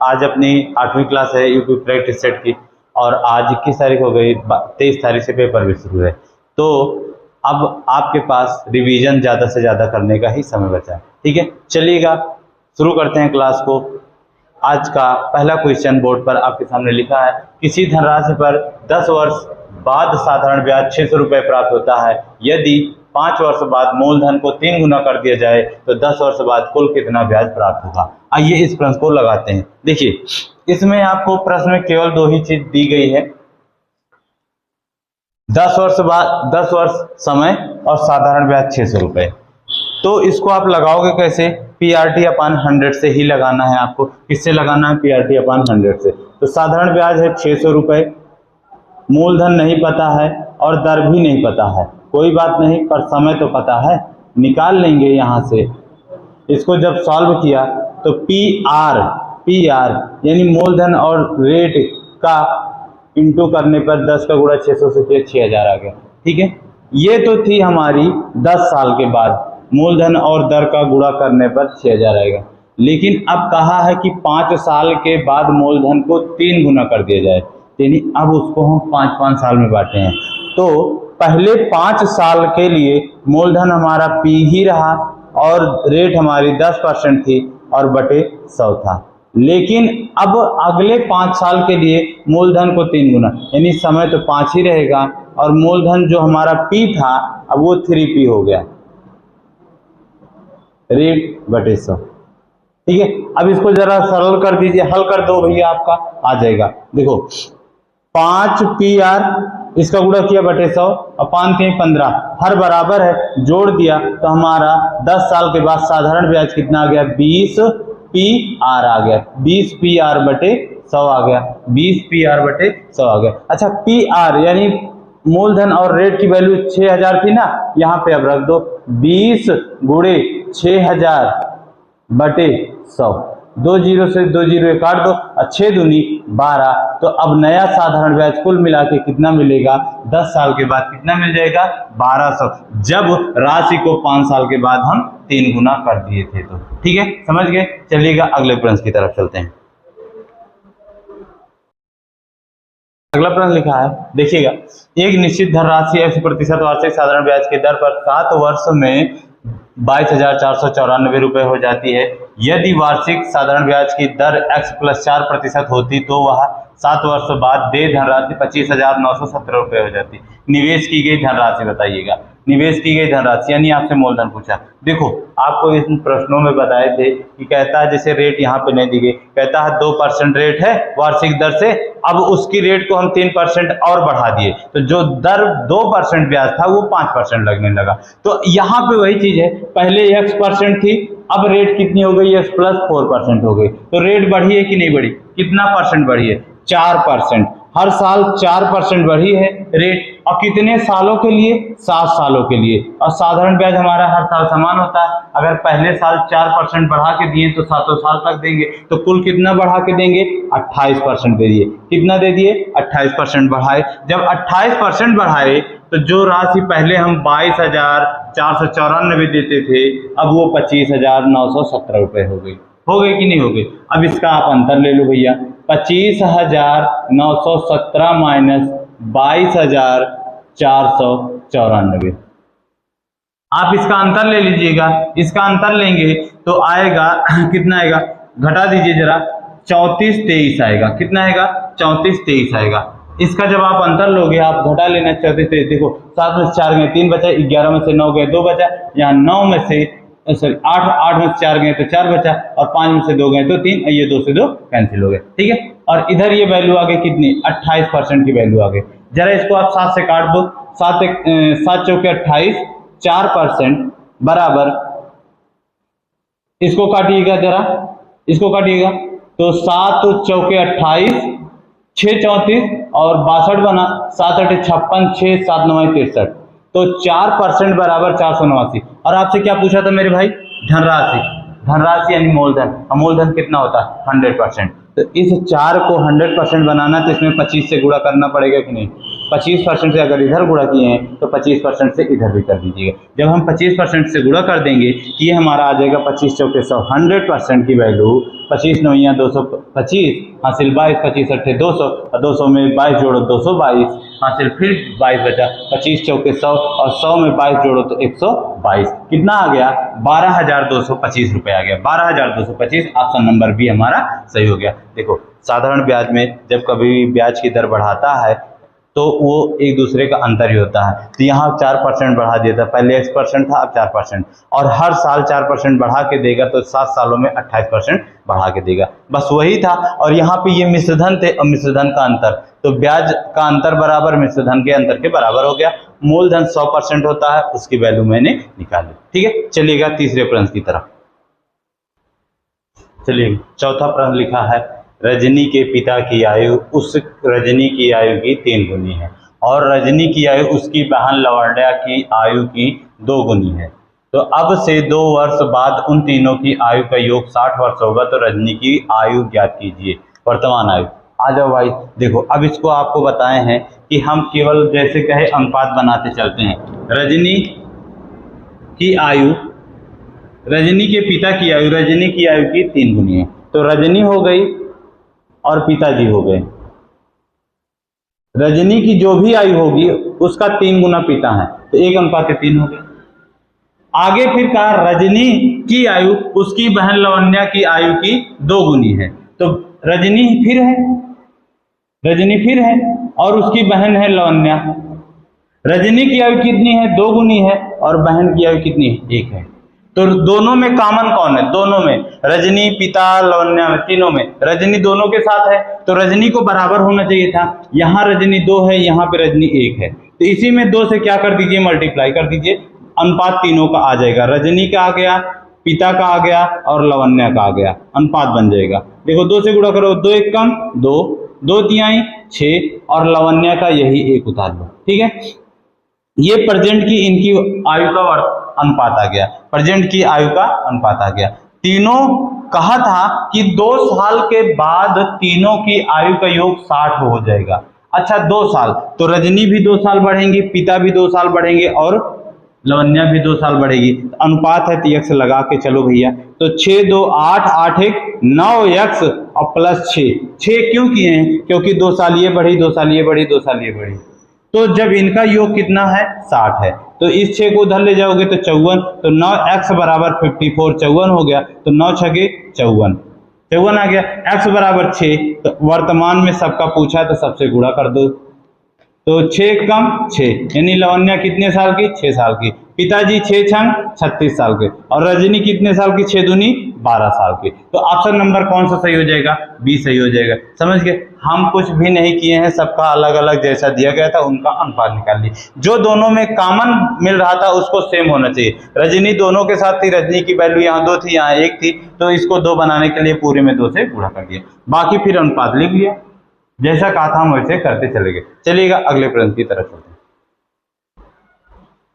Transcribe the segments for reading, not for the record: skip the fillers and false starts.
आज अपनी 8वीं क्लास है यूपी प्रैक्टिस सेट की, और आज 21 तारीख हो गई, 23 तारीख से पेपर भी शुरू है। तो अब आपके पास रिवीजन ज़्यादा से ज़्यादा करने का ही समय बचा है। ठीक है, चलिएगा शुरू करते हैं क्लास को। आज का पहला क्वेश्चन बोर्ड पर आपके सामने लिखा है, किसी धनराशि पर 10 वर्ष बाद साधारण ब्याज 600 रुपये प्राप्त होता है। यदि 5 वर्ष बाद मूलधन को 3 गुना कर दिया जाए तो 10 वर्ष बाद कुल कितना ब्याज प्राप्त होगा। आइए इस प्रश्न को लगाते हैं। देखिए, इसमें आपको प्रश्न में केवल 2 ही चीज दी गई है, 10 वर्ष बाद 10 वर्ष समय और साधारण ब्याज 600 रुपये। तो इसको आप लगाओगे कैसे? PRT अपान 100 से ही लगाना है आपको। किससे लगाना है? PRT अपान 100 से। तो साधारण ब्याज है 600 रुपये, मूलधन नहीं पता है और दर भी नहीं पता है, कोई बात नहीं, पर समय तो पता है, निकाल लेंगे यहाँ से। इसको जब सॉल्व किया तो PR यानी मूलधन और रेट का इंटू करने पर 10 का गुणा 600 से 6000 आ गया। ठीक है, ये तो थी हमारी 10 साल के बाद मूलधन और दर का गुणा करने पर 6000 आएगा। लेकिन अब कहा है कि 5 साल के बाद मूलधन को 3 गुना कर दिया जाए, यानी अब उसको हम 5-5 साल में बांटे हैं। तो पहले 5 साल के लिए मूलधन हमारा P ही रहा और रेट हमारी 10% थी और बटे 100 था। लेकिन अब अगले 5 साल के लिए मूलधन को 3 गुना, यानी समय तो 5 ही रहेगा और मूलधन जो हमारा P था अब वो 3P हो गया, रेट बटे 100। ठीक है, अब इसको जरा सरल कर दीजिए, हल कर दो भैया, आपका आ जाएगा। देखो 5 PR इसका गुणा किया बटे 100 अपान 15, हर बराबर है, जोड़ दिया तो हमारा 10 साल के बाद साधारण ब्याज कितना आ गया? 20 PR आ गया, 20 PR बटे 100 आ गया, 20 PR बटे 100 आ गया। अच्छा, PR यानी मूलधन और रेट की वैल्यू 6000 थी ना, यहाँ पे अब रख दो 20 गुणे 6000 बटे 100, 2 जीरो से 2 जीरो काट दो, 6 दूनी 12। तो अब नया साधारण ब्याज कुल मिला के कितना मिलेगा? 10 साल के बाद कितना मिल जाएगा? 1200, जब राशि को 5 साल के बाद हम 3 गुना कर दिए थे। तो ठीक है, समझ गए। चलिएगा अगले प्रश्न की तरफ चलते हैं। अगला प्रश्न लिखा है, देखिएगा, एक निश्चित धनराशि X% वार्षिक साधारण ब्याज की दर पर 7 वर्ष में 22,494 रुपये हो जाती है। यदि वार्षिक साधारण ब्याज की दर X + 4% होती तो वह 7 वर्ष बाद देय धनराशि 25,917 रुपये हो जाती। निवेश की गई धनराशि बताइएगा। निवेश की गई धनराशि यानी आपसे मूलधन पूछा। देखो, आपको इन प्रश्नों में बताए थे कि कहता है, जैसे रेट यहाँ पे नहीं दी गई, कहता है 2% रेट है वार्षिक दर से, अब उसकी रेट को हम 3% और बढ़ा दिए तो जो दर 2% ब्याज था वो 5% लगने लगा। तो यहाँ पे वही चीज है, पहले X% थी, अब रेट कितनी हो गई? X + 4% हो गई। तो रेट बढ़ी है कि नहीं बढ़ी? कितना परसेंट बढ़ी है? 4%। हर साल 4% बढ़ी है रेट, और कितने सालों के लिए? 7 सालों के लिए। और साधारण ब्याज हमारा हर साल समान होता है, अगर पहले साल 4% बढ़ा के दिए तो 7 साल तक देंगे, तो कुल कितना बढ़ा के देंगे? 28% दे दिए। कितना दे दिए? 28% बढ़ाए। जब 28% बढ़ाए तो जो राशि पहले हम 22,494 देते थे, अब वो 25,917 रुपये हो गई। हो गई कि नहीं हो गई? अब इसका आप अंतर ले लो भैया, 25,917 माइनस 22,494। आप इसका अंतर ले लीजिएगा, इसका अंतर लेंगे तो आएगा कितना आएगा? घटा दीजिए जरा, 34-23 आएगा। कितना आएगा? 34-23 आएगा। इसका जब आप अंतर लोगे, आप घटा लेना 34-23। देखो 7 में से 4 गए 3 बचा, 11 में से 9 गए 2 बचा, यहाँ 9 में से 8 में से 4 गए तो 4 बचा, और 5 में से 2 गए तो 3, ये 2 से 2 कैंसिल हो गए। ठीक है, और इधर ये वैल्यू आ गई कितनी? 28% की वैल्यू आ गई। जरा इसको आप 7 से काट दो, 7 चौके 28, 4% बराबर, इसको काटिएगा जरा, इसको काटिएगा तो 7 चौके 28, 6 34 और 62 बना, 7 8 56, 6 7 9 63, तो 4% बराबर 489। और आपसे क्या पूछा था मेरे भाई? धनराशि। धनराशि यानी मूलधन, और मूलधन कितना होता है? 100%। तो इस 4 को 100% बनाना तो इसमें 25 से गुणा करना पड़ेगा कि नहीं? 25% से अगर इधर गुणा किए हैं तो 25% से इधर भी कर दीजिएगा। जब हम 25% से गुणा कर देंगे कि ये हमारा आ जाएगा 25 चौके 100, 100% की वैल्यू 25 9 225 हासिल 22, 25 अट्ठे 200 और 200 में 22 जोड़ो 222 हासिल फिर 22 बचा, 25 चौके 100 और 100 में 22 जोड़ो तो 122, कितना आ गया 12,225 रुपये आ गया। 12,225 ऑप्शन नंबर बी हमारा सही हो गया। देखो साधारण ब्याज में जब कभी ब्याज की दर बढ़ाता है तो वो एक दूसरे का अंतर ही होता है। तो यहाँ 4% बढ़ा दिया था, पहले X% था अब 4%, और हर साल 4% बढ़ा के देगा तो 7 सालों में 28% बढ़ा के देगा, बस वही था। और यहाँ पे ये मिश्रधन थे और मिश्रधन का अंतर, तो ब्याज का अंतर बराबर मिश्रधन के अंतर के बराबर हो गया। मूलधन 100% होता है, उसकी वैल्यू मैंने निकाली। ठीक है, चलिएगा तीसरे प्रश्न की तरफ। चलिए चौथा प्रश्न लिखा है, रजनी के पिता की आयु उस रजनी की आयु की 3 गुनी है और रजनी की आयु उसकी बहन लवण्या की आयु की 2 गुनी है। तो अब से 2 वर्ष बाद उन तीनों की आयु का योग 60 वर्ष होगा, तो रजनी की आयु ज्ञात कीजिए, वर्तमान आयु। आ जाओ भाई, देखो अब इसको आपको बताए हैं कि हम केवल जैसे कहे अनुपात बनाते चलते हैं। रजनी की आयु, रजनी के पिता की आयु रजनी की आयु की 3 गुनी है, तो रजनी हो गई और पिताजी हो गए। रजनी की जो भी आयु होगी उसका 3 गुना पिता है, तो 1:3 हो गया। आगे फिर कहा रजनी की आयु उसकी बहन लवण्या की आयु की 2 गुनी है, तो रजनी फिर है और उसकी बहन है लवण्या। रजनी की आयु कितनी है 2 गुनी है और बहन की आयु कितनी है 1 है। तो दोनों में कॉमन कौन है, दोनों में रजनी पिता लवण्या में तीनों में रजनी दोनों के साथ है, तो रजनी को बराबर होना चाहिए था। यहाँ रजनी 2 है, यहाँ पे रजनी 1 है, तो इसी में 2 से क्या कर दीजिए मल्टीप्लाई कर दीजिए, अनुपात तीनों का आ जाएगा। रजनी का आ गया, पिता का आ गया और लवण्या का आ गया, अनुपात बन जाएगा। देखो 2 से गुणा करो, 2 1 कम 2, 2 तिहाई 6 और लवण्या का यही 1 उतार लो। ठीक है, ये प्रेजेंट की इनकी आयु का अनुपात आ गया, प्रेजेंट की आयु का अनुपात आ गया। तीनों कहा था कि 2 साल के बाद तीनों की आयु का योग 60 हो जाएगा। अच्छा 2 साल, तो रजनी भी 2 साल बढ़ेंगे, पिता भी 2 साल बढ़ेंगे और लवण्या भी 2 साल बढ़ेगी। अनुपात है तो x लगा के चलो भैया, तो 6 2 8 8 1 9x और प्लस 6 क्यों किए हैं, क्योंकि 2 साल ये बढ़ी 2 साल ये बढ़ी 2 साल ये बढ़ी, तो जब इनका योग कितना है 60 है, तो इस 6 को उधर ले जाओगे तो 54, तो 9x बराबर 54 54 हो गया, तो 9 छगे 54 आ गया। x बराबर 6, तो वर्तमान में सबका पूछा तो सबसे गुणा कर दो, तो 6 कम 6 यानी लवण्या कितने साल की 6 साल की, पिताजी 6 छंग 36 साल के और रजनी कितने साल की 6 दूनी 12 साल की। तो ऑप्शन नंबर कौन सा सही हो जाएगा, बी सही हो जाएगा। समझ गए, हम कुछ भी नहीं किए हैं, सबका अलग अलग जैसा दिया गया था उनका अनुपात निकाल लिए। जो दोनों में कॉमन मिल रहा था उसको सेम होना चाहिए। रजनी दोनों के साथ थी, रजनी की वैल्यू यहाँ 2 थी यहाँ 1 थी, तो इसको 2 बनाने के लिए पूरे में 2 से गुणा कर दिया, बाकी फिर अनुपात लिख लिया, जैसा कहा था हम वैसे करते चले गए। चलिएगा अगले प्रश्न की तरफ चलते हैं।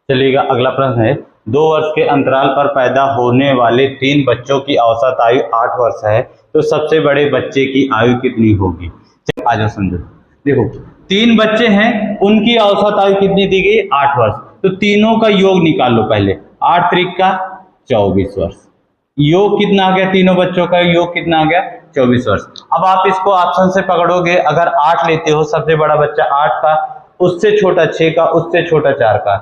चलिएगा अगला प्रश्न है, 2 वर्ष के अंतराल पर पैदा होने वाले 3 बच्चों की औसत आयु 8 वर्ष है, तो सबसे बड़े बच्चे की आयु कितनी होगी। आ जाओ समझो, देखो 3 बच्चे हैं, उनकी औसत आयु कितनी दी गई 8 वर्ष, तो तीनों का योग निकाल लो पहले, 8 त्रिक का 24 वर्ष, योग कितना आ गया, तीनों बच्चों का योग कितना आ गया 24 वर्ष। अब आप इसको ऑप्शन से पकड़ोगे, अगर 8 लेते हो सबसे बड़ा बच्चा 8 का, उससे छोटा 6 का, उससे छोटा 4 का,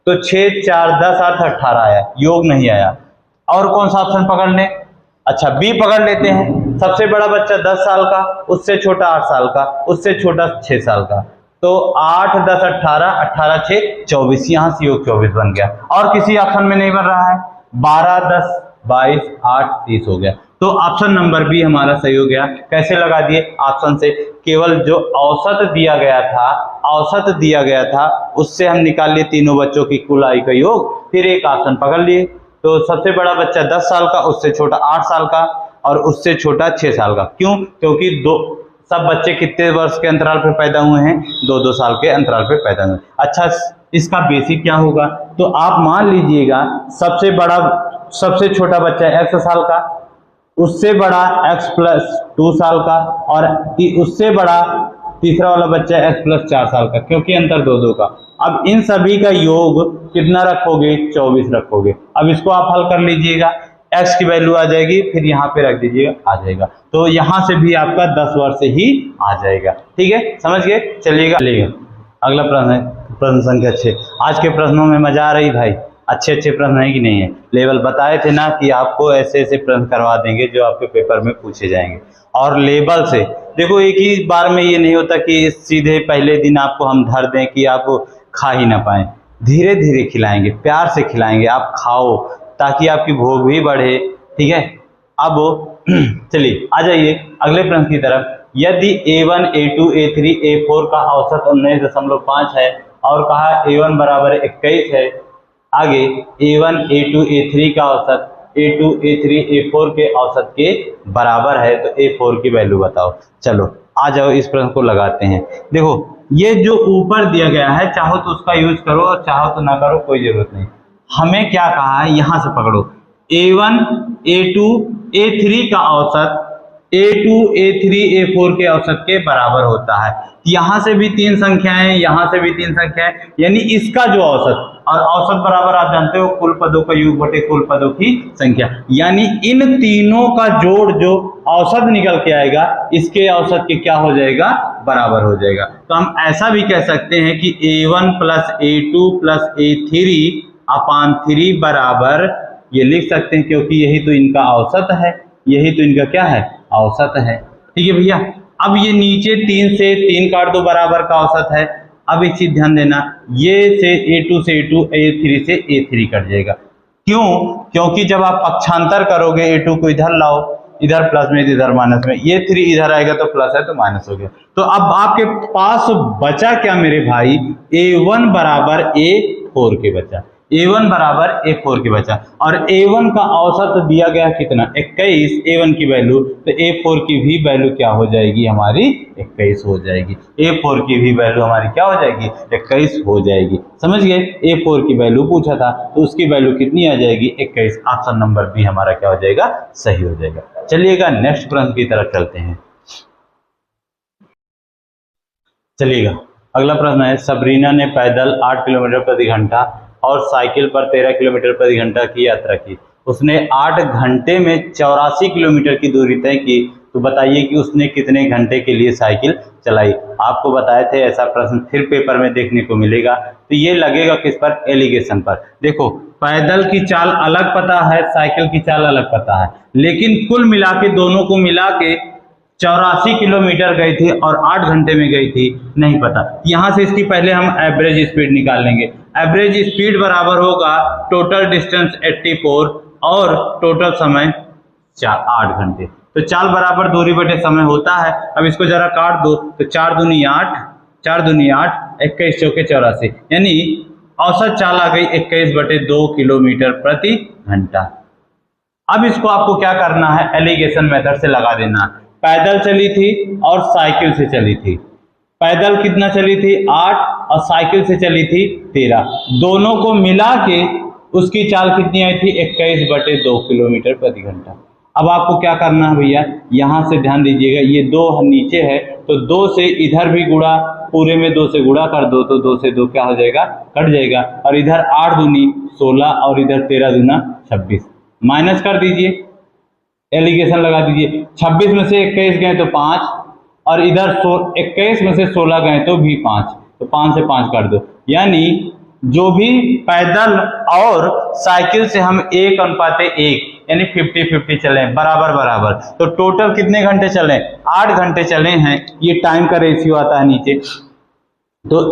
तो 6 4 10 8 18 आया, योग नहीं आया। और कौन सा ऑप्शन पकड़ लें, अच्छा बी पकड़ लेते हैं, सबसे बड़ा बच्चा 10 साल का, उससे छोटा 8 साल का, उससे छोटा 6 साल का, तो 8 10 18 18 6 24, यहाँ से योग 24 बन गया। और किसी ऑप्शन में नहीं बन रहा है, 12 10 22 8 30 हो गया, तो ऑप्शन नंबर बी हमारा सही हो गया। कैसे लगा दिए, ऑप्शन से केवल जो औसत दिया गया था उससे हम निकाल लिए तीनों बच्चों की कुल आयु का योग, फिर एक ऑप्शन पकड़ लिए, तो सबसे बड़ा बच्चा 10 साल का, उससे छोटा 8 साल का और उससे छोटा 6 साल का। क्यों, क्योंकि सब बच्चे कितने वर्ष के अंतराल पे पैदा हुए हैं, 2-2 साल के अंतराल पे पैदा हुए। अच्छा इसका बेसिक क्या होगा, तो आप मान लीजिएगा सबसे छोटा बच्चा x साल का, उससे बड़ा x + 2 साल का और उससे बड़ा तीसरा वाला बच्चा है x प्लस 4 साल का, क्योंकि अंतर 2 का। अब इन सभी का योग कितना रखोगे, 24 रखोगे। अब इसको आप हल कर लीजिएगा, x की वैल्यू आ जाएगी, फिर यहाँ पे रख दीजिएगा, आ जाएगा। तो यहाँ से भी आपका 10 वर्ष ही आ जाएगा। ठीक है, समझ गए? चलिएगा अगला प्रश्न है प्रश्न संख्या 6। आज के प्रश्नों में मजा आ रही भाई, अच्छे प्रश्न है कि नहीं है? लेवल बताए थे ना कि आपको ऐसे प्रश्न करवा देंगे जो आपके पेपर में पूछे जाएंगे। और लेवल से देखो, एक ही बार में ये नहीं होता कि सीधे पहले दिन आपको हम धर दें कि आप खा ही ना पाए। धीरे धीरे खिलाएंगे, प्यार से खिलाएंगे, आप खाओ ताकि आपकी भूख भी बढ़े। ठीक है, अब चलिए आ जाइए अगले प्रश्न की तरफ। यदि A1, A2, A3, A4 का औसत 19.5 है और कहा A1 बराबर 21 है, आगे A1, A2, A3 का औसत A2, A3, A4 के औसत के बराबर है, तो A4 की वैल्यू बताओ। चलो आ जाओ इस प्रश्न को लगाते हैं। देखो, ये जो ऊपर दिया गया है, चाहो तो उसका यूज करो और चाहो तो ना करो, कोई जरूरत नहीं। हमें क्या कहा है, यहां से पकड़ो। A1, A2, A3 का औसत A2, A3, A4 के औसत के बराबर होता है। यहाँ से भी 3 संख्याएं, यहाँ से भी 3 संख्याएं, यानी इसका जो औसत, और औसत बराबर आप जानते हो कुल पदों का योग बटे कुल पदों की संख्या, यानी इन तीनों का जोड़ जो औसत निकल के आएगा, इसके औसत के क्या हो जाएगा, बराबर हो जाएगा। तो हम ऐसा भी कह सकते हैं कि A1 plus A2 plus A3 अपान 3 बराबर, ये लिख सकते हैं क्योंकि यही तो इनका औसत है, यही तो इनका क्या है, औसत है। ठीक है भैया, अब ये नीचे 3 से 3 काट दो, बराबर का औसत है। अब एक चीज ध्यान देना, ये से A2 से A2, A3 से A3 कट जाएगा। क्यों? क्योंकि जब आप पक्षांतर करोगे, A2 को इधर लाओ, इधर प्लस में इधर माइनस में, ये 3 इधर आएगा तो प्लस है तो माइनस हो गया। तो अब आपके पास बचा क्या मेरे भाई, A1 बराबर A4 के बचा, A1 बराबर A4 के बचा। और A1 का औसत दिया गया कितना, 21, A1 की वैल्यू, तो A4 की भी वैल्यू क्या हो जाएगी हमारी, 21 हो जाएगी। A4 की भी वैल्यू हमारी क्या हो जाएगी, 21 हो जाएगी। समझ गए? A4 की वैल्यू पूछा था तो उसकी वैल्यू कितनी आ जाएगी, 21। ऑप्शन नंबर बी हमारा क्या हो जाएगा, सही हो जाएगा। चलिएगा नेक्स्ट प्रश्न की तरफ चलते हैं। चलिएगा अगला प्रश्न है, सबरीना ने पैदल 8 किलोमीटर प्रति घंटा और साइकिल पर 13 किलोमीटर प्रति घंटा की यात्रा की। उसने 8 घंटे में 84 किलोमीटर की दूरी तय की, तो बताइए कि उसने कितने घंटे के लिए साइकिल चलाई। आपको बताए थे ऐसा प्रश्न फिर पेपर में देखने को मिलेगा। तो ये लगेगा किस पर, एलिगेशन पर। देखो, पैदल की चाल अलग पता है, साइकिल की चाल अलग पता है, लेकिन कुल मिला के दोनों को मिला के 84 किलोमीटर गई थी और 8 घंटे में गई थी, नहीं पता। यहाँ से इसकी पहले हम एवरेज स्पीड निकाल लेंगे। एवरेज स्पीड बराबर होगा टोटल डिस्टेंस 84 और टोटल समय 8 घंटे। तो चाल बराबर दूरी बटे समय होता है। अब इसको जरा काट दो, तो 4 दूनी 8, 4 दूनी 8, 21 चौके 84, यानी औसत चाल आ गई 21 बटे 2 किलोमीटर प्रति घंटा। अब इसको आपको क्या करना है, एलिगेशन मेथड से लगा देना। पैदल चली थी और साइकिल से चली थी। पैदल कितना चली थी, 8, और साइकिल से चली थी 13। दोनों को मिला के उसकी चाल कितनी आई थी, 21 बटे 2 किलोमीटर प्रति घंटा। अब आपको क्या करना है भैया, यहां से ध्यान दीजिएगा, ये 2 नीचे है तो 2 से इधर भी गुणा, पूरे में 2 से गुणा कर दो तो 2 से 2 क्या हो जाएगा, कट जाएगा। और इधर 8 दूनी 16 और इधर 13 दूना 26, माइनस कर दीजिए, एलिगेशन लगा दीजिए। 26 में से 21 गए तो 5, और इधर 21 में से 16 गए तो भी 5, तो 5 से 5 कर दो। यानी जो भी पैदल और साइकिल से हम 1:1 यानी 50-50 चले, बराबर बराबर। तो टोटल कितने घंटे चले, 8 घंटे चले हैं। ये टाइम का रेशियो आता है नीचे, तो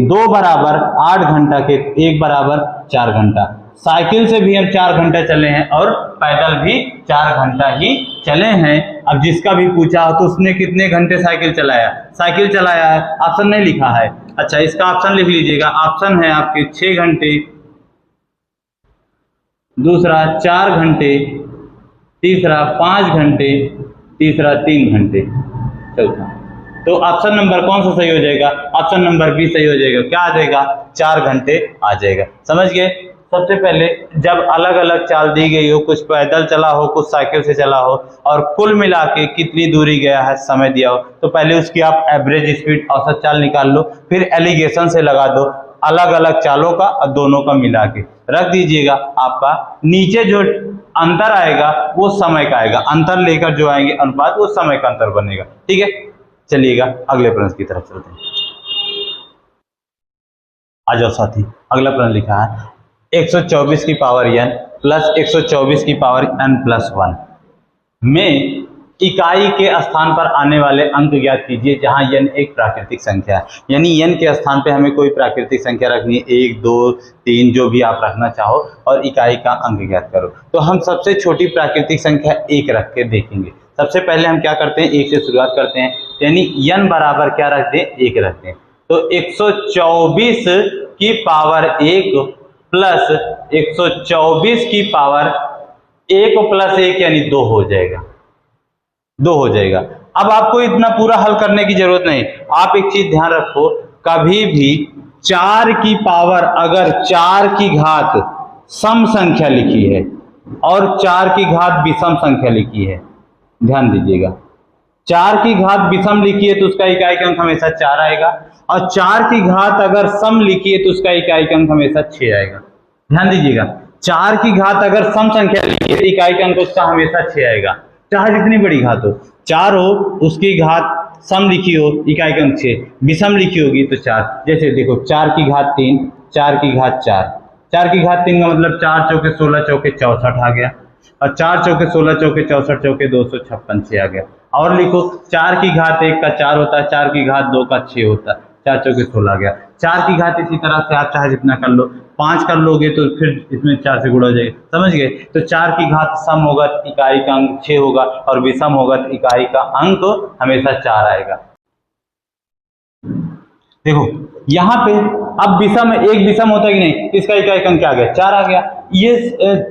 2 बराबर 8 घंटा के 1 बराबर 4 घंटा। साइकिल से भी हम 4 घंटा चले हैं और पैदल भी 4 घंटा ही चले हैं। अब जिसका भी पूछा हो तो उसने कितने घंटे साइकिल चलाया है, ऑप्शन नहीं लिखा है। अच्छा, इसका ऑप्शन लिख लीजिएगा। ऑप्शन है आपके 6 घंटे, दूसरा 4 घंटे, तीसरा 5 घंटे, तीसरा 3 घंटे, चौथा। तो ऑप्शन नंबर कौन सा सही हो जाएगा, ऑप्शन नंबर बी सही हो जाएगा। क्या आ जाएगा, 4 घंटे आ जाएगा। समझ गए? सबसे पहले जब अलग अलग चाल दी गई हो, कुछ पैदल चला हो, कुछ साइकिल से चला हो, और कुल मिला के कितनी दूरी गया है समय दिया हो, तो पहले उसकी आप एवरेज स्पीड औसत चाल निकाल लो, फिर एलिगेशन से लगा दो अलग अलग चालों का और दोनों का मिला के रख दीजिएगा। आपका नीचे जो अंतर आएगा वो समय का आएगा, अंतर लेकर जो आएंगे अनुपात वो समय का अंतर बनेगा। ठीक है, चलिएगा अगले प्रश्न की तरफ चलते हैं। आ जाओ साथी, अगला प्रश्न लिखा है 124 की पावर n प्लस 124 की पावर n प्लस 1 में इकाई के स्थान पर आने वाले अंक ज्ञात कीजिए जहां n एक प्राकृतिक संख्या है। यानी n के स्थान पे हमें कोई प्राकृतिक संख्या रखनी है, 1 2 3 जो भी आप रखना चाहो, और इकाई का अंक ज्ञात करो। तो हम सबसे छोटी प्राकृतिक संख्या 1 रख के देखेंगे। सबसे पहले हम क्या करते हैं, 1 से शुरुआत करते हैं, यानी n बराबर क्या रखते हैं, 1 रखते हैं। तो 124 की पावर 1 प्लस 124 की पावर 1 प्लस 1 यानी 2 हो जाएगा, 2 हो जाएगा। अब आपको इतना पूरा हल करने की जरूरत नहीं। आप एक चीज ध्यान रखो, कभी भी 4 की पावर अगर 4 की घात सम संख्या लिखी है और 4 की घात विषम संख्या लिखी है, ध्यान दीजिएगा, 4 की घात विषम लिखी है तो उसका इकाई का अंक हमेशा 4 आएगा, और 4 की घात अगर सम लिखी है तो उसका इकाई का अंक हमेशा 6 आएगा। ध्यान दीजिएगा, 4 की घात अगर सम संख्या लिखी है तो इकाई का अंक उसका हमेशा 6 आएगा, चाहे जितनी बड़ी घात हो। 4 हो उसकी घात सम लिखी हो, इकाई का अंक 6, विषम लिखी होगी तो 4। जैसे देखो 4 की घात 3, 4 की घात 4, 4 की घात 3 का मतलब 4 चौके 16 चौके 64 आ गया, और 4 चौके 16 चौके 64 चौके 256 6 आ गया। और लिखो 4 की घात 1 का 4 होता है, 4 की घात 2 का 6 होता है, 4 चौके 16 आ गया। 4 की घात इसी तरह से आप चाहे जितना कर लो, 5 कर लोगे तो फिर इसमें 4 से गुणा हो जाएगा, समझ गए। तो 4 की घात सम होगा तो इकाई का अंक 6 होगा, और विषम होगा तो इकाई का अंक हमेशा 4 आएगा। देखो यहाँ पे अब विषम, एक विषम होता है कि नहीं, इसका इकाई का अंक क्या आ गया, 4 आ गया। ये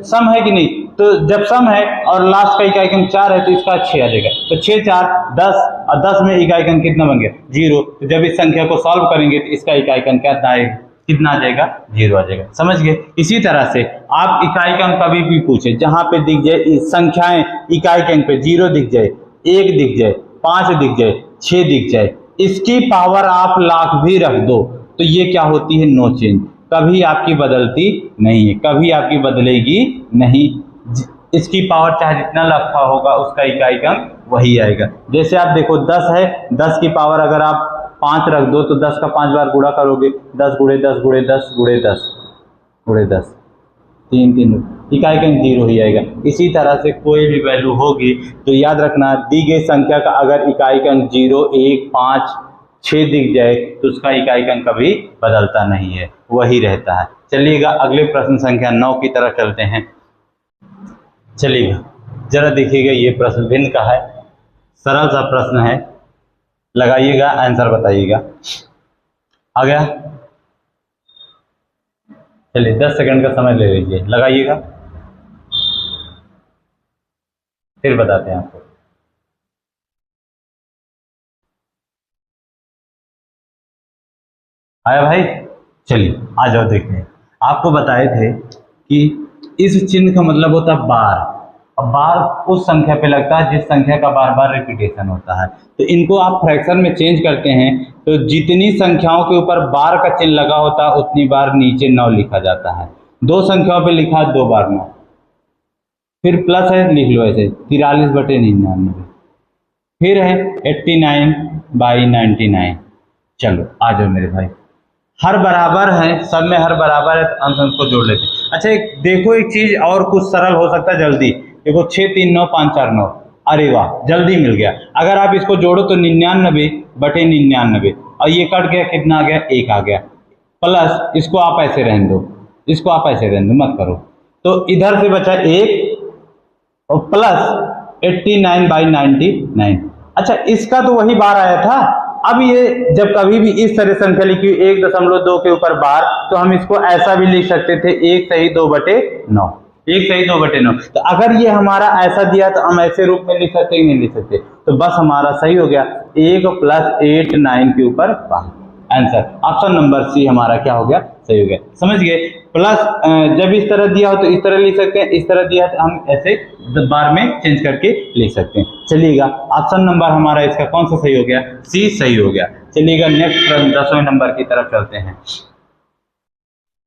सम है कि नहीं, तो जब सम है और लास्ट का इकाई का अंक 4 है तो इसका 6 आ जाएगा। तो 6 4 10, और 10 में इकाई का अंक कितना बन गया, 0। तो जब इस संख्या को सॉल्व करेंगे तो इसका इकाई का अंक कितना आ जाएगा, 0 आ जाएगा, समझ गए। इसी तरह से आप इकाई का अंक कभी भी पूछे, जहां पे दिख जाए संख्याएं इकाई के अंक पे 0 दिख जाए, 1 दिख जाए, 5 दिख जाए, 6 दिख जाए, इसकी पावर आप लाख भी रख दो तो ये क्या होती है, नो चेंज, कभी आपकी बदलती नहीं है, कभी आपकी बदलेगी नहीं। इसकी पावर चाहे जितना रखा होगा उसका इकाई का अंक वही आएगा। जैसे आप देखो 10 है, 10 की पावर अगर आप 5 रख दो तो 10 का 5 बार गुणा करोगे, 10 गुणे 10 गुणे 10 गुणे 10 गुणे 10, 3 3, इकाई का अंक 0 ही आएगा। इसी तरह से कोई भी वैल्यू होगी तो याद रखना, दी गई संख्या का अगर इकाई का अंक 0 1 5 6 दिख जाए तो उसका इकाई का अंक कभी बदलता नहीं है, वही रहता है। चलिएगा अगले प्रश्न संख्या 9 की तरफ चलते हैं। चलिएगा जरा देखिएगा, ये प्रश्न भिन्न का है, सरल सा प्रश्न है, लगाइएगा आंसर बताइएगा। आ गया, चलिए 10 सेकंड का समय ले लीजिए, लगाइएगा फिर बताते हैं आपको। आया भाई, चलिए आ जाओ देखते हैं। आपको बताए थे कि इस चिन्ह का मतलब होता है बार, अब बार उस संख्या पे लगता है जिस संख्या का बार बार रिपीटेशन होता है। तो इनको आप फ्रैक्शन में चेंज करते हैं तो जितनी संख्याओं के ऊपर बार का चिन्ह लगा होता है उतनी बार नीचे 9 लिखा जाता है। 2 संख्याओं पे लिखा है 2 बार 9, फिर प्लस है लिख लो ऐसे 43/99, फिर है 89/99। चलो आ जाओ मेरे भाई, हर बराबर है, सब में हर बराबर है तो अंश को जोड़ लेते हैं। अच्छा देखो एक चीज और कुछ सरल हो सकता है जल्दी, देखो 6 3 9 5 4 9, अरे वाह जल्दी मिल गया। अगर आप इसको जोड़ो तो 99/99, और ये कट गया, कितना आ गया, 1 आ गया, प्लस इसको आप ऐसे रहने दो, इसको आप ऐसे रहने दो मत करो, तो इधर से बचा 1 और प्लस 89/99। अच्छा इसका तो वही बार आया था। अब ये जब कभी भी इस तरह संख्या लिखी 1.2 के ऊपर बार, तो हम इसको ऐसा भी लिख सकते थे 1 सही 2/9, 1 सही 2/9। तो अगर ये हमारा ऐसा दिया तो हम ऐसे रूप में लिख सकते ही नहीं लिख सकते, तो बस हमारा सही हो गया 1 + 8 9 के ऊपर बार। आंसर ऑप्शन नंबर सी हमारा क्या हो गया, सही हो गया। समझ गए। प्लस जब इस तरह दिया हो तो इस तरह लिख सकते हैं, इस तरह दिया तो हम ऐसे बार में चेंज करके लिख सकते हैं। चलिएगा ऑप्शन नंबर हमारा इसका कौन सा सही हो गया, सी सही हो गया। चलिएगा नेक्स्ट प्रश्न 10वें नंबर की तरफ चलते हैं।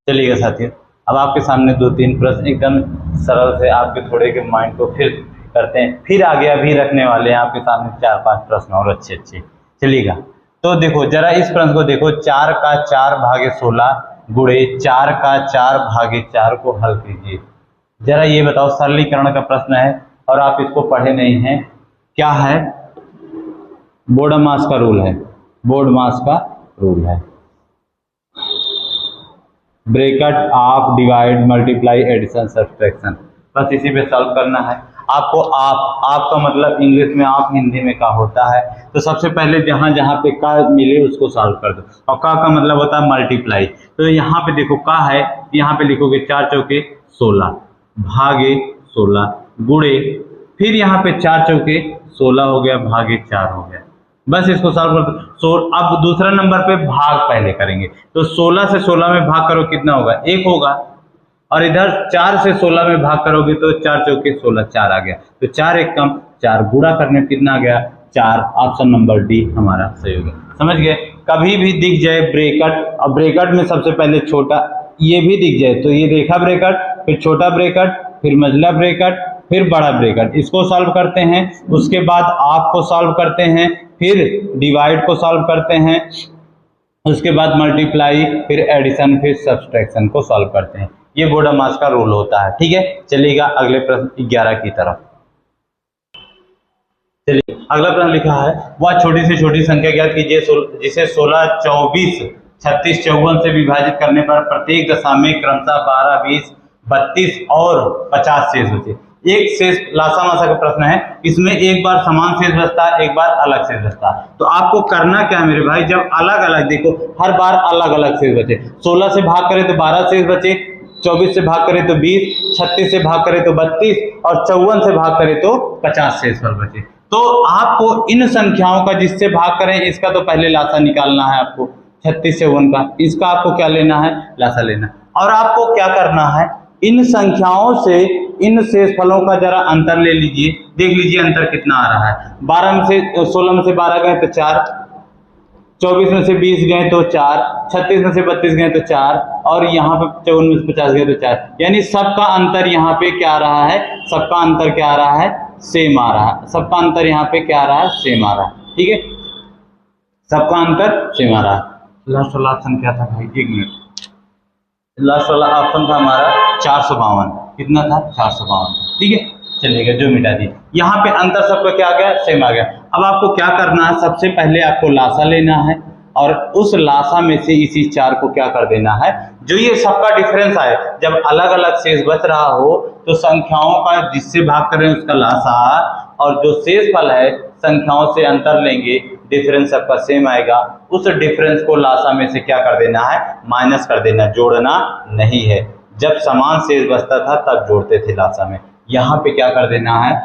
चलिएगा साथियों, अब आपके सामने 2-3 प्रश्न एकदम सरल से आपके थोड़े के माइंड को फिर करते हैं, फिर आगे अभी रखने वाले हैं आपके सामने 4-5 प्रश्न और अच्छे अच्छे। चलिएगा तो देखो जरा इस प्रश्न को देखो, 4 का 4/16 गुणे 4 का 4/4 को हल कीजिए। जरा ये बताओ, सरलीकरण का प्रश्न है और आप इसको पढ़े नहीं हैं, क्या है? बोडमास का रूल है, बोडमास का रूल है। Bracket, of, divide, multiply, addition, subtraction, बस इसी पे सॉल्व करना है आपको। आप का मतलब इंग्लिश में आप, हिंदी में का होता है। तो सबसे पहले जहां जहां पे का मिले उसको सॉल्व कर दो, और का मतलब होता है मल्टीप्लाई। तो यहाँ पे देखो का है, यहाँ पे लिखोगे 4 चौके 16 भागे 16 गुणे, फिर यहाँ पे 4 चौके 16 हो गया भागे 4 हो गया। बस इसको सॉल्व कर दो। अब दूसरा नंबर पे भाग पहले करेंगे, तो 16 से 16 में भाग करो कितना होगा, 1 होगा। और इधर 4 से 16 में भाग करोगे तो 4 चौके 16, 4 आ गया। तो 4 एक कम 4 गुणा करने में कितना आ गया, 4। ऑप्शन नंबर डी हमारा सही हो गया। समझ गए। कभी भी दिख जाए ब्रैकेट, और ब्रैकेट में सबसे पहले छोटा ये भी दिख जाए तो ये देखा ब्रैकेट, फिर छोटा ब्रैकेट, फिर मझला ब्रैकेट, फिर बड़ा ब्रैकेट, इसको सॉल्व करते हैं। उसके बाद ऑफ को सॉल्व करते हैं, फिर डिवाइड को सॉल्व करते हैं, उसके बाद मल्टीप्लाई, फिर एडिशन, फिर सब्सट्रैक्शन को सॉल्व करते हैं। ये बोडमास का रूल होता है। ठीक है, चलिएगा अगले प्रश्न 11 की तरफ। चलिए अगला प्रश्न लिखा है, वह छोटी से छोटी संख्या ज्ञात कीजिए जिसे 16, 24, 36, 54 से विभाजित करने पर प्रत्येक दशा में क्रमशः 12, 20, 32 और 50 शेष बचे। एक शेष लासामासा का प्रश्न है, इसमें एक बार समान शेष बचता है, एक बार अलग शेष बचता है। तो आपको करना क्या है मेरे भाई, जब अलग अलग देखो हर बार अलग अलग शेष बचे। 16 से भाग करें तो 12 शेष बचे, 24 से भाग करें तो 20, 36 से भाग करें तो 32 और 54 से भाग करें तो 50 शेषफल बचे। तो आपको इन संख्याओं का जिससे भाग करें इसका तो पहले लासा निकालना है आपको, 36 से 1 का, इसका आपको क्या लेना है, लासा लेना। और आपको क्या करना है, इन संख्याओं से इन शेषफलों का जरा अंतर ले लीजिए, देख लीजिए अंतर कितना आ रहा है। 12 में से 16 में से 12 गए तो 4, 24 में से 20 गए तो 4, 36 में से 32 गए तो 4, और यहाँ पे 54 में से 50 गए तो 4। यानी सबका अंतर यहाँ पे क्या आ रहा है, सबका अंतर क्या आ रहा है, सेम आ रहा है। सबका अंतर यहाँ पे क्या आ रहा है, सेम आ रहा है। ठीक है, सबका अंतर सेम आ रहा है। लास्ट वाला ऑप्शन क्या था भाई, 1 मिनट, लास्ट वाला ऑप्शन था हमारा 452, कितना था, 452। ठीक है, चलिएगा जो मिटा दी, यहाँ पे अंतर सबका क्या आ गया, सेम आ गया। अब आपको क्या करना है, सबसे पहले आपको लासा लेना है और उस लासा में से इसी 4 को क्या कर देना है, जो ये सबका डिफरेंस आए, जब अलग अलग शेष बच रहा हो तो संख्याओं का जिससे भाग करें उसका लासा, और जो शेषफल है संख्याओं से अंतर लेंगे, डिफरेंस सबका सेम आएगा, उस डिफरेंस को लासा में से क्या कर देना है, माइनस कर देना, जोड़ना नहीं है। जब समान शेष बचता था तब जोड़ते थे लासा में, यहाँ पे क्या कर देना है,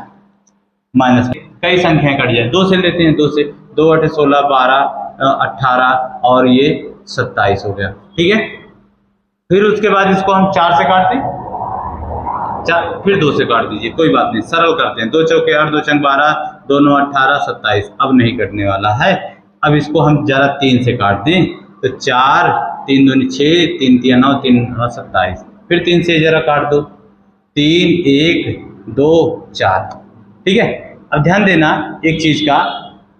माइनस। कई संख्याएं कट जाए, 2 से लेते हैं, 2 से 2 8 16 12 18 और ये 27 हो गया। ठीक है, फिर उसके बाद इसको हम 4 से काटते हैं, 4 फिर 2 से काट दीजिए, कोई बात नहीं, सरल करते हैं। 2 चौके 8, 2 चंग 12, 2 9 18, 27, अब नहीं कटने वाला है। अब इसको हम जरा 3 से काट दें, तो 4, 3 दूनी 6, 3 3 9, 3 27, फिर 3 से जरा काट दो, 3 1 2 4। ठीक है, अब ध्यान देना एक चीज का,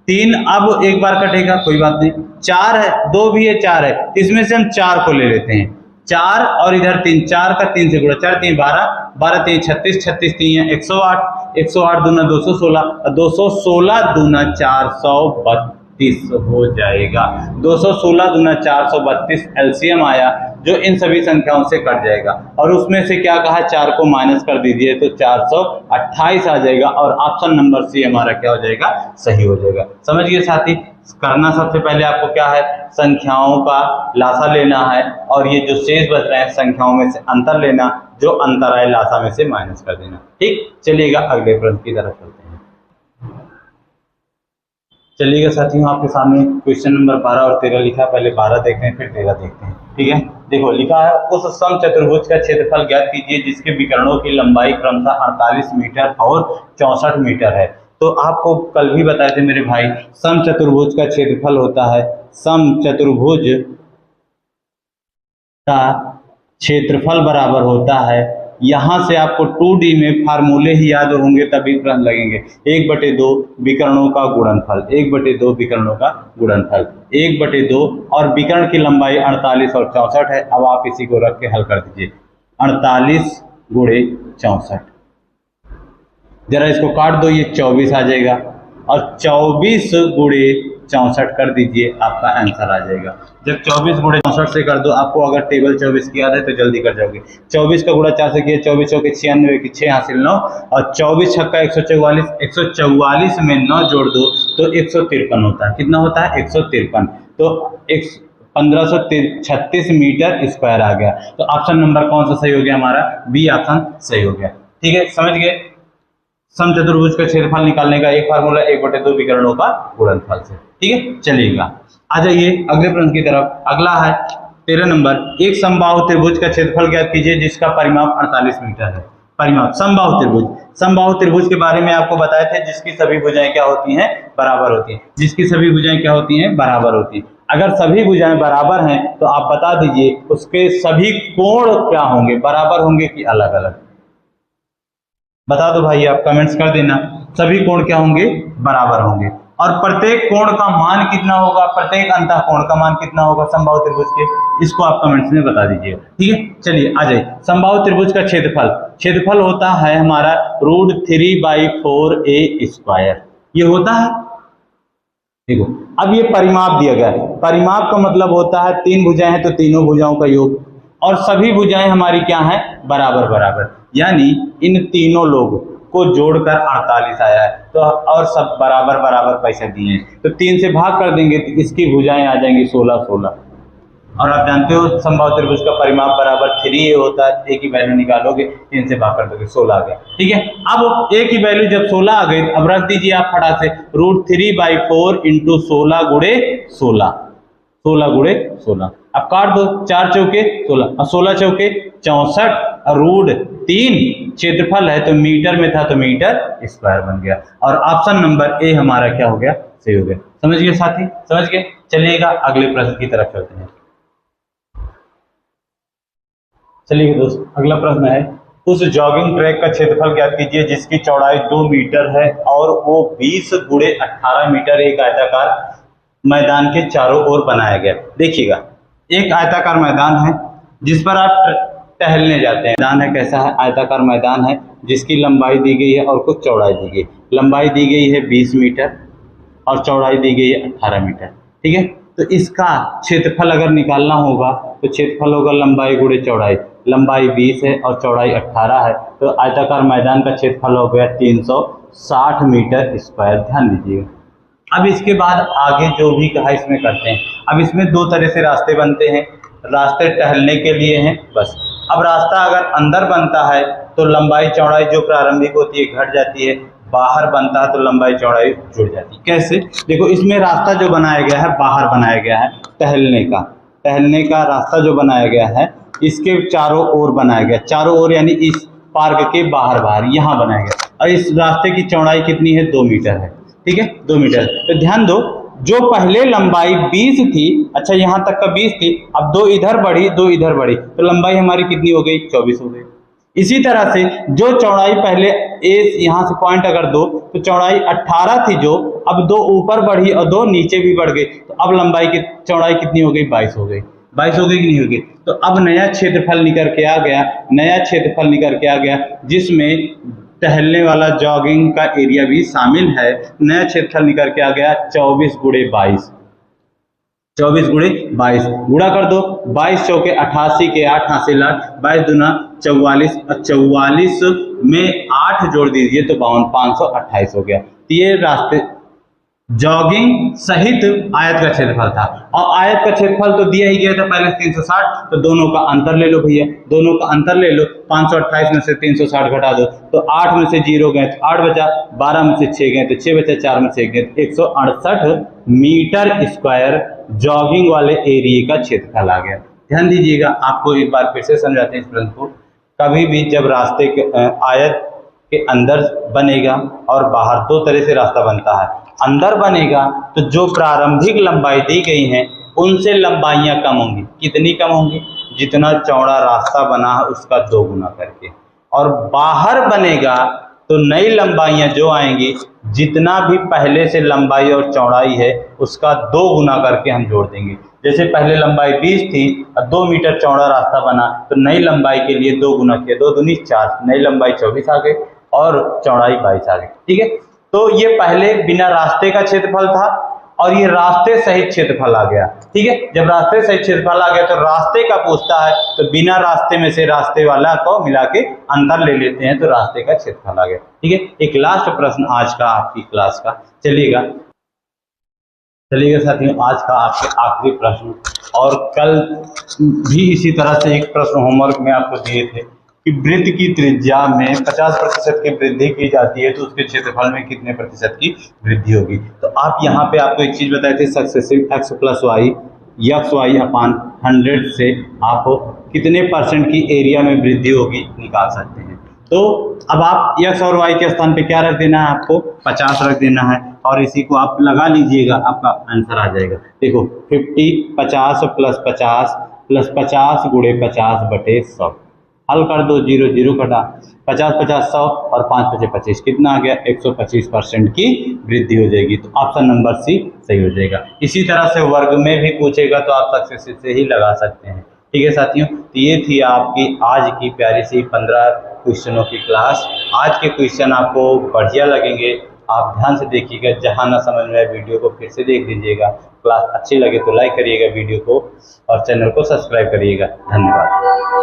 3 अब एक बार कटेगा, कोई बात नहीं, 4 है, 2 भी है, 4 है, इसमें से हम 4 को ले लेते हैं, 4 और इधर 3, 4 का 3 से गुणा, 4 3 12, 12 3 36, 36 3 108, 108 दूना 216, 216 दूना 432 हो जाएगा। 216 दूना 432 एलसीएम आया, जो इन सभी संख्याओं से कट जाएगा, और उसमें से क्या कहा, 4 को माइनस कर दीजिए तो 428 आ जाएगा, और ऑप्शन नंबर सी हमारा क्या हो जाएगा, सही हो जाएगा। समझिए साथी, करना सबसे पहले आपको क्या है, संख्याओं का लासा लेना है, और ये जो शेष बच रहे हैं संख्याओं में से अंतर लेना, जो अंतर आए लासा में से माइनस कर देना। ठीक, चलिएगा अगले प्रश्न की तरफ चलते हैं। चलिएगा साथियों, आपके सामने क्वेश्चन नंबर 12 और 13 लिखा है, पहले 12 देखते हैं फिर 13 देखते हैं। ठीक है, देखो लिखा है उस समचतुर्भुज का क्षेत्रफल ज्ञात कीजिए जिसके विकर्णों की लंबाई क्रमशः 48 मीटर और 64 मीटर है। तो आपको कल भी बताए थे मेरे भाई, समचतुर्भुज का क्षेत्रफल होता है, समचतुर्भुज का क्षेत्रफल बराबर होता है, यहां से आपको 2D में फार्मूले ही याद होंगे तभी प्रश्न लगेंगे, 1/2 विकर्णों का गुणनफल, 1/2 विकर्णों का गुणनफल, 1/2 और विकर्ण की लंबाई 48 और 64 है। अब आप इसी को रख के हल कर दीजिए, 48 गुणे 64, जरा इसको काट दो, ये 24 आ जाएगा और 24 गुणे 64 कर दीजिए, आपका आंसर आ जाएगा। जब 24 गुणे 64 से कर दो, आपको अगर टेबल 24 की याद है तो जल्दी कर जाओगे। 24 का गुणा 4 से किया, 24 चौके 96 की 6 हासिल 9 और 24 छक्का 144, 144 में 9 जोड़ दो तो 153 होता है। कितना होता है? 153। तो 1536 मीटर स्क्वायर आ गया। तो ऑप्शन नंबर कौन सा सही हो गया हमारा? बी ऑप्शन सही हो गया। ठीक है, समझ गए। समचतुर्भुज का क्षेत्रफल निकालने का एक फार्मूला 1/2 विकर्णों का गुणनफल से। ठीक है, चलिएगा आ जाइए अगले प्रश्न की तरफ। अगला है 13 नंबर, एक समबाहु त्रिभुज का क्षेत्रफल ज्ञात कीजिए जिसका परिमाप 48 मीटर है। परिमाप समबाहु त्रिभुज, समबाहु त्रिभुज के बारे में आपको बताए थे जिसकी सभी भुजाएं क्या होती हैं? बराबर होती हैं। जिसकी सभी भुजाएं क्या होती हैं? बराबर होती हैं। अगर सभी भुजाएं बराबर हैं तो आप बता दीजिए उसके सभी कोण क्या होंगे? बराबर होंगे कि अलग अलग? बता दो भाई, आप कमेंट्स कर देना। सभी कोण क्या होंगे? बराबर होंगे। और प्रत्येक कोण का मान कितना होगा? प्रत्येक अंतः कोण का मान कितना होगा समबाहु त्रिभुज के? इसको आप कमेंट्स में बता दीजिए। ठीक है, चलिए आ जाइए। समबाहु त्रिभुज का क्षेत्रफल, क्षेत्रफल होता है हमारा √3/4a²। ये होता है, देखो अब ये परिमाप दिया गया है। परिमाप का मतलब होता है तीन भुजाएं हैं तो तीनों भुजाओं का योग, और सभी भुजाएं हमारी क्या हैं? बराबर बराबर, यानी इन तीनों लोग को जोड़कर 48 आया है। तो और सब बराबर बराबर पैसे दिए हैं तो 3 से भाग कर देंगे तो इसकी भुजाएं आ जाएंगी 16 16। और आप जानते हो समबाहु त्रिभुज का परिमाप बराबर 3a होता है। a की वैल्यू निकालोगे, 3 से भाग कर दोगे, 16 आ गया। ठीक है, अब a की वैल्यू जब 16 आ गई, अब रख दीजिए आप फटाक से √3/4 × 16 गुणे 16, 16 गुणे 16। अब काट दो, 4 चौके 16 और 16 चौके 64 और √3 क्षेत्रफल है तो मीटर में था तो मीटर स्क्वायर बन गया। और ऑप्शन नंबर ए हमारा क्या हो गया? सही हो गया। समझ गए साथी? समझ गए। चलिएगा अगले प्रश्न की तरफ चलते हैं। चलिए दोस्त, अगला प्रश्न है, उस जॉगिंग ट्रैक का क्षेत्रफल ज्ञात कीजिए जिसकी चौड़ाई 2 मीटर है और वो 20 × 18 मीटर एक आयताकार मैदान के चारों ओर बनाया गया। देखिएगा, एक आयताकार मैदान है जिस पर आप टहलने जाते हैं। मैदान है, कैसा है? आयताकार मैदान है जिसकी लंबाई दी गई है और कुछ चौड़ाई दी गई। लंबाई दी गई है 20 मीटर और चौड़ाई दी गई है 18 मीटर। ठीक है, तो इसका क्षेत्रफल अगर निकालना होगा तो क्षेत्रफल होगा लंबाई गुणे चौड़ाई। लंबाई 20 है और चौड़ाई 18 है तो आयताकार मैदान का क्षेत्रफल हो गया 360 मीटर स्क्वायर। ध्यान दीजिएगा। अब इसके बाद आगे जो भी कहा इसमें करते हैं। अब इसमें दो तरह से रास्ते बनते हैं। रास्ते टहलने के लिए हैं बस। अब रास्ता अगर अंदर बनता है तो लंबाई चौड़ाई जो प्रारंभिक होती है घट जाती है, बाहर बनता है तो लंबाई चौड़ाई जुड़ जाती है। कैसे? देखो, इसमें रास्ता जो बनाया गया है बाहर बनाया गया है, टहलने का रास्ता जो बनाया गया है इसके चारों ओर बनाया गया। चारों ओर यानी इस पार्क के बाहर यहाँ बनाया गया। और इस रास्ते की चौड़ाई कितनी है? 2 मीटर है। ठीक है, 2 मीटर। तो ध्यान दो, जो पहले लंबाई 20 थी, अच्छा यहाँ तक का 20 थी, अब 2 इधर बढ़ी 2 इधर बढ़ी तो लंबाई हमारी कितनी हो गई? 24 हो गई। इसी तरह से जो चौड़ाई पहले यहाँ से पॉइंट अगर दो तो चौड़ाई 18 थी, जो अब 2 ऊपर बढ़ी और 2 नीचे भी बढ़ गई तो अब लंबाई की चौड़ाई कितनी हो गई? 22 हो गई। 22 हो गई कि नहीं हो गई? तो अब नया क्षेत्रफल निकल के आ गया, जिसमें टहलने वाला जॉगिंग का एरिया भी शामिल है। नया क्षेत्रफल निकल के आ गया 24 × 22। 24 × 22 गुणा कर दो, 22 चौके 88 के 8 हासिल 8, 22 दूना 44 और 44 में 8 जोड़ दीजिए तो 52, 528 हो गया। तो ये रास्ते जॉगिंग सहित आयत का क्षेत्रफल था। और आयत का क्षेत्रफल तो दिया ही गया था पहले 360, तो दोनों का अंतर ले लो भैया, दोनों का अंतर ले लो। 528 में से 360 घटा दो तो 8 में से 0 गए तो 8 बचा, 12 में से 6 गए तो 6 बचा, 4 में से 1 गए तो 168 मीटर स्क्वायर जॉगिंग वाले एरिया का क्षेत्रफल आ गया। ध्यान दीजिएगा, आपको एक बार फिर से समझाते हैं इस प्रश्न को। कभी भी जब रास्ते के आयत के अंदर बनेगा और बाहर, दो तरह से रास्ता बनता है। अंदर बनेगा तो जो प्रारंभिक लंबाई दी गई है उनसे लंबाइयाँ कम होंगी। कितनी कम होंगी? जितना चौड़ा रास्ता बना है उसका 2 गुना करके। और बाहर बनेगा तो नई लंबाइयाँ जो आएंगी, जितना भी पहले से लंबाई और चौड़ाई है उसका 2 गुना करके हम जोड़ देंगे। जैसे पहले लंबाई 20 थी और 2 मीटर चौड़ा रास्ता बना, तो नई लंबाई के लिए 2 गुना किया, 2 दूनी 4, नई लंबाई 24 आ गई और चौड़ाई 22 आ गई। ठीक है, तो ये पहले बिना रास्ते का क्षेत्रफल था और ये रास्ते सहित क्षेत्रफल आ गया। ठीक है, जब रास्ते सहित क्षेत्रफल आ गया तो रास्ते का पूछता है, तो बिना रास्ते में से रास्ते वाला को मिला के अंतर ले लेते हैं, तो रास्ते का क्षेत्रफल आ गया। ठीक है, एक लास्ट प्रश्न आज का आपकी क्लास का। चलिएगा साथियों, आज का आपके आखिरी प्रश्न, और कल भी इसी तरह से एक प्रश्न होमवर्क में आपको दिए थे कि वृत्त की त्रिज्या में 50% की वृद्धि की जाती है तो उसके क्षेत्रफल में कितने प्रतिशत की वृद्धि होगी। तो आप यहाँ पे आपको एक चीज बताए थे, सक्सेसिव x प्लस वाई अपान 100 से आप कितने परसेंट की एरिया में वृद्धि होगी निकाल सकते हैं। तो अब आप x और y के स्थान पे क्या रख देना है, आपको 50 रख देना है और इसी को आप लगा लीजिएगा, आपका आंसर आ जाएगा। देखो 50 50 प्लस 50 गुणे 50 बटे 100, हल कर दो, 0 0 कटा, 50 50 100 और 5 5 25, कितना आ गया? 125% की वृद्धि हो जाएगी। तो ऑप्शन नंबर सी सही हो जाएगा। इसी तरह से वर्ग में भी पूछेगा तो आप सक्सेसिव से ही लगा सकते हैं। ठीक है साथियों, तो ये थी आपकी आज की प्यारी सी 15 क्वेश्चनों की क्लास। आज के क्वेश्चन आपको बढ़िया लगेंगे, आप ध्यान से देखिएगा, जहाँ ना समझ में आए वीडियो को फिर से देख लीजिएगा। क्लास अच्छी लगे तो लाइक करिएगा वीडियो को और चैनल को सब्सक्राइब करिएगा। धन्यवाद।